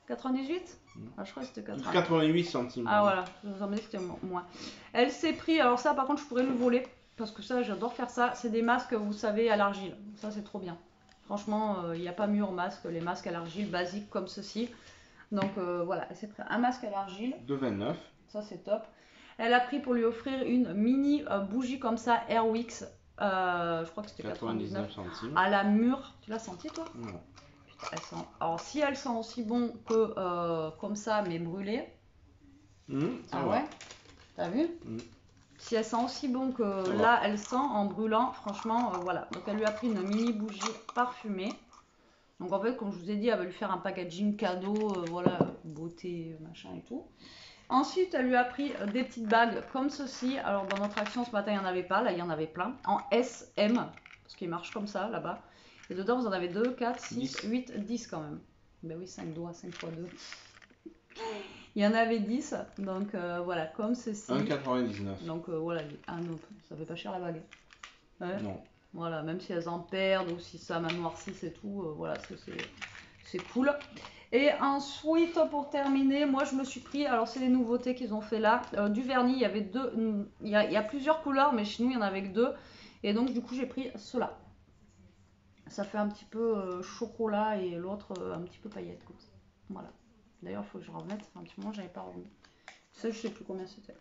98? Ah, je crois que c'était 80. 88 centimes. Ah voilà, je vous en disais que c'était moins. Elle s'est pris, alors ça par contre je pourrais le voler, parce que ça j'adore faire ça, c'est des masques vous savez à l'argile, ça c'est trop bien. Franchement il n'y a pas mieux en masque, les masques à l'argile basiques comme ceci. Donc voilà, elle s'est pris un masque à l'argile. De 29. Ça c'est top. Elle a pris pour lui offrir une mini bougie comme ça, Airwix, je crois que c'était 99 centimes. à la mûre. Tu l'as senti toi? Non. Alors si elles sont aussi bon que comme ça mais brûlées. Ah ouais, t'as vu? Si elles sont aussi bon que là elles sont en brûlant, franchement voilà. Donc elle lui a pris une mini bougie parfumée. Donc en fait comme je vous ai dit, elle va lui faire un packaging cadeau, voilà, beauté, machin et tout. Ensuite elle lui a pris des petites bagues comme ceci. Alors dans notre action ce matin il n'y en avait pas, là il y en avait plein. En SM, parce qu'il marche comme ça là-bas. Et dedans, vous en avez 2, 4, 6, 8, 10 quand même. Ben oui, 5 doigts, 5 fois 2. Il y en avait 10, donc voilà, comme ceci. 1,99. Donc voilà, ça fait pas cher la bague. Ouais. Non. Voilà, même si elles en perdent ou si ça m'anoircisse et tout, voilà, c'est cool. Et ensuite, pour terminer, moi je me suis pris, alors c'est les nouveautés qu'ils ont fait là, du vernis, il y avait il y a plusieurs couleurs, mais chez nous il y en avait que 2. Et donc du coup j'ai pris cela. Ça fait un petit peu chocolat et l'autre un petit peu paillette comme ça. Voilà. D'ailleurs, il faut que je remette. Ça fait un petit moment, j'avais pas remis. Ça, je sais plus combien c'était.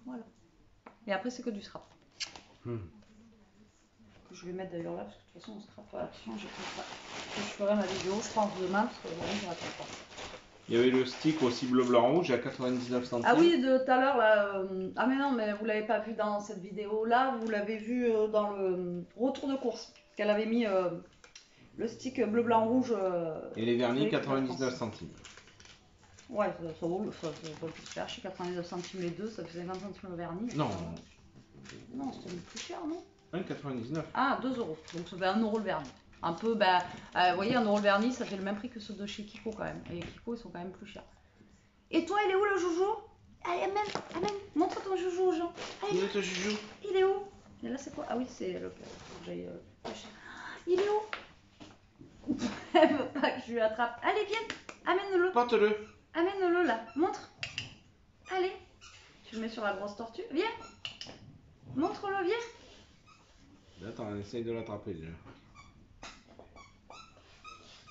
Voilà. Et après, c'est que du scrap. Je vais mettre d'ailleurs là, parce que de toute façon, on scrap action, j'ai pris ça. Je ferai ma vidéo, je pense, demain, parce que aujourd'hui, je n'attends pas. Il y avait le stick aussi bleu, blanc, rouge à 99 centimes. Ah oui, de tout à l'heure, là. Ah, mais non, mais vous l'avez pas vu dans cette vidéo-là, vous l'avez vu dans le retour de course. Qu'elle avait mis le stick bleu, blanc, rouge. Et les vernis, 99 centimes. Ouais, ça vaut le plus cher. Chez 99 centimes les deux, ça faisait 20 centimes le vernis. Non. Non, c'était le plus cher, non? 1,99. Ah, 2 euros. Donc ça fait 1 euro le vernis. Un peu, bah, vous voyez, 1 euro le vernis, ça fait le même prix que ceux de chez Kiko quand même. Et Kiko, ils sont quand même plus chers. Et toi, il est où le joujou? Allez, amène, montre ton joujou aux gens. Allez, Il est ton joujou. Il est où? Et là, c'est quoi? Ah oui, c'est le il est où? Elle veut pas que je lui attrape. Allez, viens, amène-le. Porte-le. Amène-le là, montre. Allez, tu le mets sur la grosse tortue. Viens, montre-le, viens. Attends, on essaye de l'attraper déjà.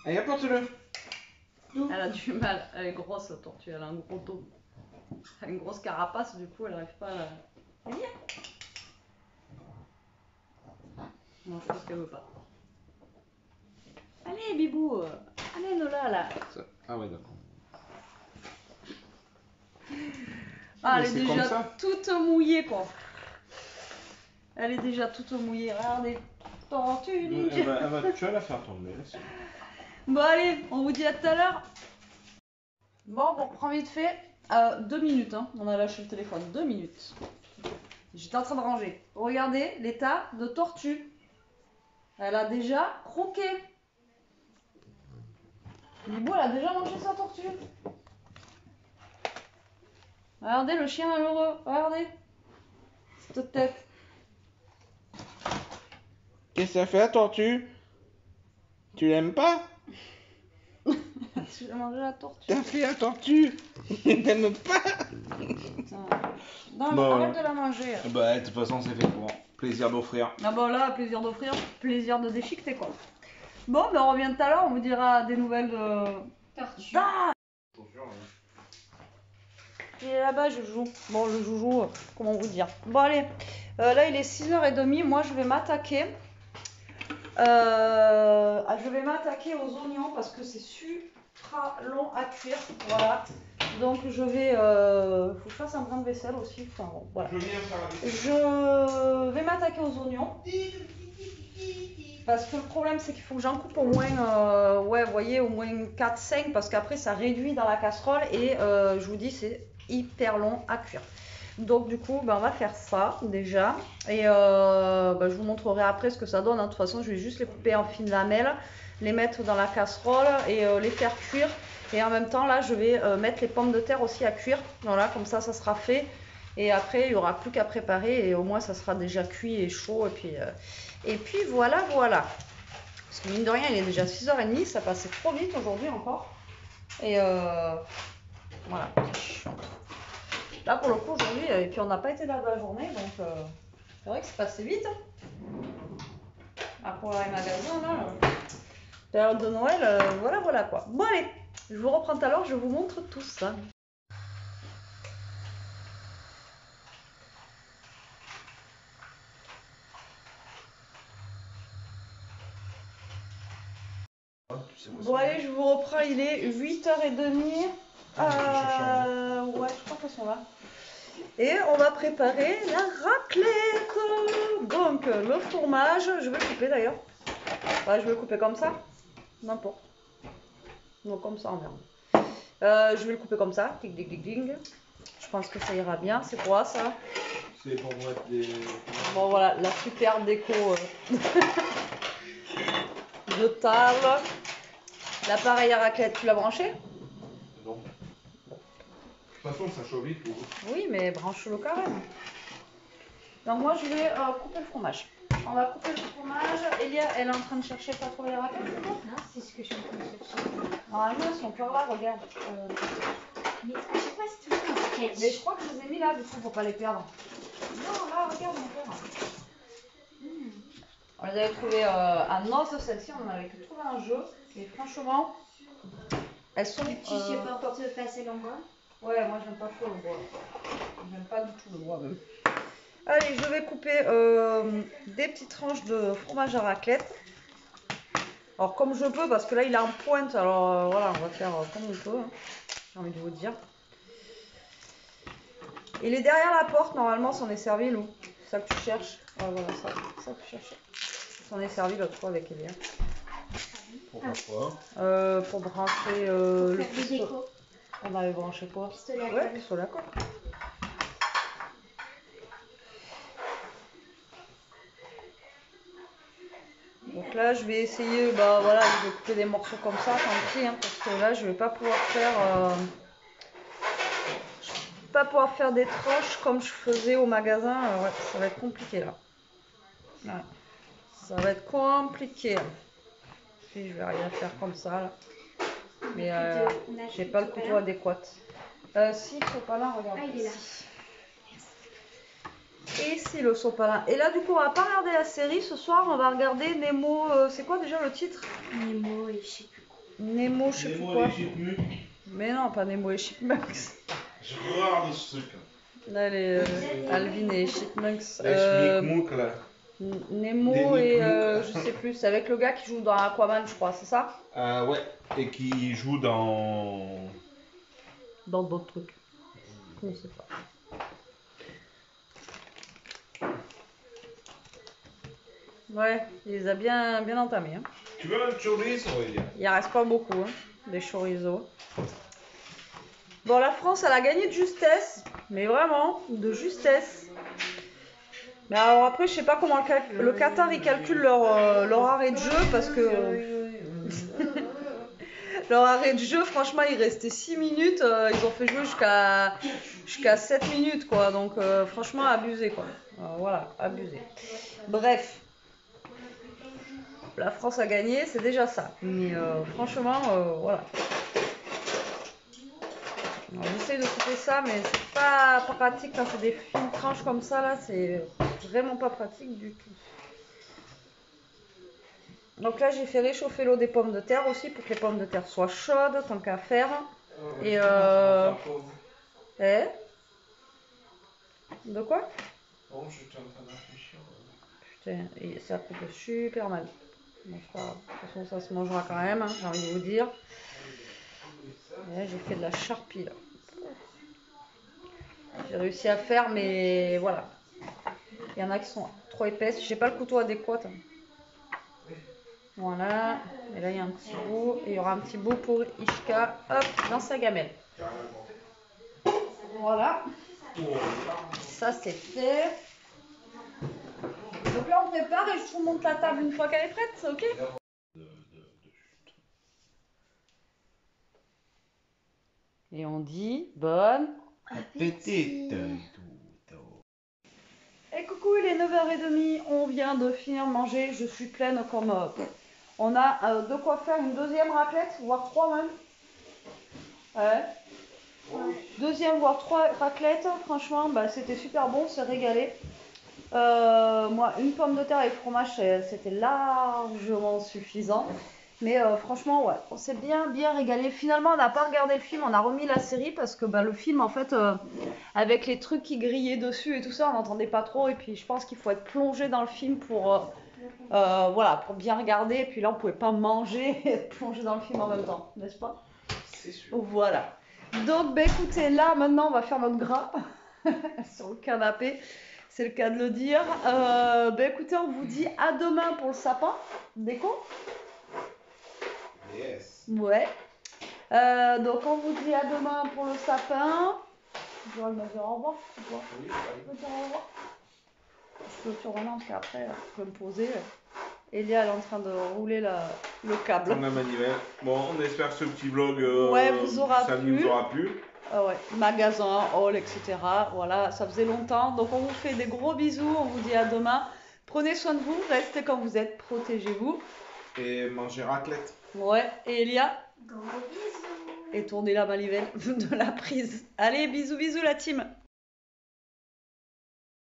Allez, apporte-le. Elle a du mal, elle est grosse la tortue, elle a un gros dos. Elle a une grosse carapace, du coup elle n'arrive pas à la... Viens. Non, je pense qu'elle veut pas. Allez, Bibou, amène-la là. Ah ouais, d'accord. Ah, elle est déjà toute mouillée quoi. Elle est déjà toute mouillée, regardez. Tortue ninja. Tu vas la faire tomber. Bon allez, on vous dit à tout à l'heure. Bon, on reprend vite fait. 2 minutes, hein. On a lâché le téléphone. 2 minutes. J'étais en train de ranger. Regardez l'état de tortue. Elle a déjà croqué. Bibou, elle a déjà mangé sa tortue. Regardez le chien malheureux. Regardez. Cette tête. Qu'est-ce que ça fait la tortue? Tu l'aimes pas? Tu as mangé la tortue. T'as fait la tortue? Tu n'aimes pas? Non, bon, arrête de la manger. Bah, de toute façon, c'est fait pour. Plaisir d'offrir. Ah bon là, plaisir d'offrir, plaisir de déchiqueter quoi. Bon, ben on revient tout à l'heure, on vous dira des nouvelles de... Tortue. Ah, il est là-bas, je joue. Bon, le joujou, comment vous dire. Bon, allez, là il est 6h30, moi je vais m'attaquer. Je vais m'attaquer aux oignons parce que c'est super long à cuire. Voilà. Donc je vais. Faut que je fasse un brin de vaisselle aussi. Enfin, bon, voilà. Je vais m'attaquer aux oignons. Parce que le problème c'est qu'il faut que j'en coupe au moins, ouais, vous voyez, au moins 4-5 parce qu'après ça réduit dans la casserole et je vous dis c'est hyper long à cuire. Donc du coup, on va faire ça déjà et je vous montrerai après ce que ça donne. De toute façon, je vais juste les couper en fines lamelles, les mettre dans la casserole et les faire cuire. Et en même temps, là, je vais mettre les pommes de terre aussi à cuire. Voilà, comme ça sera fait. Et après, il n'y aura plus qu'à préparer et au moins ça sera déjà cuit et chaud. Et puis voilà. Parce que mine de rien, il est déjà 6h30, ça passait trop vite aujourd'hui encore. Et voilà, c'est chiant. Là pour le coup aujourd'hui, et puis on n'a pas été là de la journée, donc c'est vrai que c'est passé vite. Après les magasins, là, période de Noël, voilà quoi. Bon allez, je vous reprends tout à l'heure, je vous montre tout ça. Bon allez, je vous reprends, il est 8h30. Ouais, je crois qu'elles sont là. Et on va préparer la raclette. Donc le fromage, je vais le couper d'ailleurs. Ouais, je vais le couper comme ça. N'importe. Donc comme ça, on verra. Je vais le couper comme ça. Ding, ding, ding, ding. Je pense que ça ira bien. C'est quoi ça? C'est pour mettre des... Bon voilà, la super déco de table. L'appareil à raclette, tu l'as branché? Non. De toute façon, ça chauffe vite. Oui, mais branche-le quand même. Donc moi, je vais couper le fromage. On va couper le fromage. Elia, elle est en train de chercher pas trouver la raclette, c'est bon? Non, c'est ce que je suis en train de chercher. Normalement, elles sont par là, regarde. Mais je sais pas si tout ça un sketch. Mais je crois que je les ai mis là, du coup, pour pas les perdre. Non, là, regarde, mon père. On les avait trouvées à Noce, celle-ci, on en avait trouvé un jeu. Et franchement, elles sont... Tu sais pas encore te passer l'endroit? Ouais, moi, j'aime pas trop le bois. J'aime pas du tout le bois, même. Allez, je vais couper des petites tranches de fromage à raclette. Alors, comme je peux, parce que là, il est en pointe. Alors, voilà, on va faire comme on peut. Hein, j'ai envie de vous dire. Il est derrière la porte, normalement, s'en est servi, Lou. C'est ça que tu cherches. Ouais, voilà, ça que tu cherches. S'en est servi l'autre fois avec Elia. Pourquoi? Pour brancher le pistolet. On avait branché quoi? Pistolet à Ouais, colle. pistolet à colle. Donc là, je vais essayer, voilà, je vais couper des morceaux comme ça, tant pis, hein, parce que là, je vais pas pouvoir faire des tranches comme je faisais au magasin. Ouais, ça va être compliqué là. Ouais. Ça va être compliqué. Puis je vais rien faire comme ça là. Mais j'ai pas le couteau adéquat. Si, le sopalin, regarde. Ah, il est là. Et ici le sopalin. Et là, du coup, on va pas regarder la série ce soir. On va regarder Nemo. C'est quoi déjà le titre? Nemo et je sais plus. Nemo, je sais plus quoi. Mais non, pas Nemo et Chipmunks. Je regarde ce truc. Là, les Alvin et Chipmunks. Les Schmick là. Nemo et je sais plus. C'est avec le gars qui joue dans Aquaman, je crois, c'est ça? Ouais. Et qui joue dans d'autres trucs. Je ne sais pas. Ouais, il les a bien entamés. Hein. Tu veux un chorizo, Elia? Il en reste pas beaucoup, hein, des chorizo. Bon, la France, elle a gagné de justesse, mais vraiment, de justesse. Mais alors après, je sais pas comment le Qatar, ils calculent leur arrêt de jeu, parce que... leur arrêt de jeu, franchement, il restait 6 minutes, ils ont fait jouer jusqu'à 7 minutes, quoi. Donc, franchement, abusé, quoi. Voilà, abusé. Bref. La France a gagné, c'est déjà ça. Mais franchement, voilà. J'essaie de couper ça, mais c'est pas pratique quand c'est des fines tranches comme ça, là. C'est vraiment pas pratique du tout. Donc là, j'ai fait réchauffer l'eau des pommes de terre aussi pour que les pommes de terre soient chaudes, tant qu'à faire. Et Eh De quoi? Non, j'étais en train de réfléchir. Putain, et ça coupe super mal. Bon, c'est pas grave. De toute façon, ça se mangera quand même, hein, j'ai envie de vous dire. Et là, j'ai fait de la charpie, là. J'ai réussi à faire, mais voilà. Il y en a qui sont trop épaisses. J'ai pas le couteau adéquat. Voilà. Et là, il y a un petit bout. Et il y aura un petit bout pour Ishka. Hop, dans sa gamelle. Voilà. Ça, c'est fait. Donc là, on prépare et je vous monte la table une fois qu'elle est prête, ok? Et on dit bonne Appétit. Et coucou, il est 9h30, on vient de finir de manger, je suis pleine comme... on a de quoi faire une deuxième raclette, voire 3 même. Ouais. Deuxième, voire 3 raclettes, franchement, bah, c'était super bon, c'est régalé. Moi, une pomme de terre avec fromage, c'était largement suffisant. Mais franchement, ouais, on s'est bien régalé. Finalement, on n'a pas regardé le film, on a remis la série parce que bah, le film, en fait, avec les trucs qui grillaient dessus et tout ça, on n'entendait pas trop. Et puis, je pense qu'il faut être plongé dans le film pour, voilà, pour bien regarder. Et puis là, on pouvait pas manger et être plongé dans le film en même temps, n'est-ce pas? C'est sûr. Voilà. Donc, bah, écoutez, là, maintenant, on va faire notre gras sur le canapé. C'est le cas de le dire. Bah, écoutez, on vous dit à demain pour le sapin. Déco? Yes. Ouais. Donc on vous dit à demain pour le sapin. Je dois me dire au revoir. Tu vois. Oui, Je peux dire au revoir. Je peux sur maintenant parce qu'après, je peux me poser. Elia elle est en train de rouler le câble. On a manivelle. Bon, on espère que ce petit vlog Ouais, vous aura samedi plu. vous aura plu. Ouais, magasin, hall, etc. Voilà, ça faisait longtemps. Donc on vous fait des gros bisous. On vous dit à demain. Prenez soin de vous, restez comme vous êtes, protégez-vous. Et manger raclette. Ouais, et Elia? Gros bisous. Et tournez la manivelle de la prise. Allez, bisous la team.